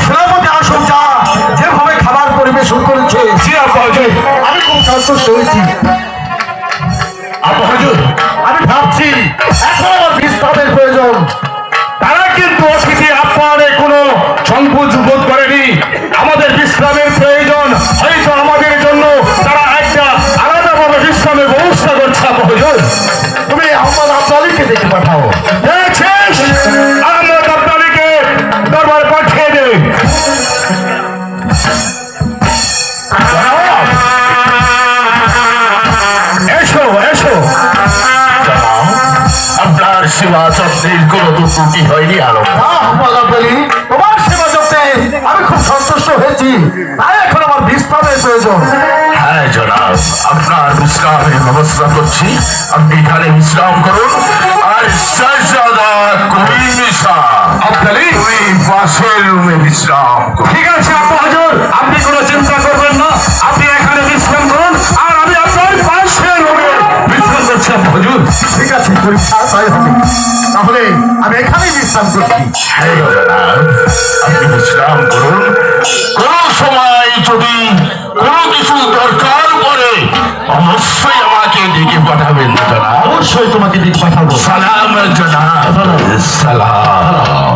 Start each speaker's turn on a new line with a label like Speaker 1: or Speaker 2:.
Speaker 1: সেনাপতি আসুন, যা যেভাবে খাবার পরিবেশন করেছে আমি খুব সন্তুষ্ট হয়েছি। আমি ভাবছি এখন আমার বিশ্রামের প্রয়োজন।
Speaker 2: তারা কিন্তু অতিথি আপ্যায়নে কোনো সংকোচ বোধ করেনি। আমাদের বিশ্রামের প্রয়োজন, হয়তো আমাদের জন্য তারা একটা আলাদাভাবে বিশ্রামের ব্যবস্থা করছে। হুজুর,
Speaker 1: তুমি আহমদ আব্দালিকে দেখে পাঠাও।
Speaker 2: দেখছিস, আহমদ আব্দালিকে দরবারে পাঠিয়ে দে। এসো এসো।
Speaker 3: আপনার সেবা যত্নের কোনো তো ত্রুটি হয়নি আলম।
Speaker 1: আহমদ আব্দালি, তোমার সেবা যত্নে আমি খুব সন্তুষ্ট হয়েছি। তাই এখন আমার বিশ্রামের প্রয়োজন।
Speaker 3: হ্যাঁ জনাব, আপনার বিশ্রামের ব্যবস্থা করছি। আপনি এখানে বিশ্রাম করুন। আর শাহজাদা করিমনিসা,
Speaker 2: আব্দালি,
Speaker 3: তুমি পাশের রুমে বিশ্রাম করুন।
Speaker 2: ঠিক আছে আব্বা হুজুর, আপনি কোনো চিন্তা করবেন না। আপনি এখানে বিশ্রাম করুন, আর আমি আপনার পাশে রুমে বিশ্রাম করছি। আব্বা হুজুর,
Speaker 1: ঠিক আছে, পরীক্ষা তাই হবে। তাহলে আমি এখানেই বিশ্রাম করছি।
Speaker 3: হ্যাঁ জনাব, আপনি বিশ্রাম করুন। কোন সময় যদি কোনো কিছু দরকার পড়ে অবশ্যই আমাকে ডেকে পাঠাবেন জনাব।
Speaker 1: অবশ্যই তোমাকে দিক পাঠাবো।
Speaker 3: সালাম জনাব, সালাম।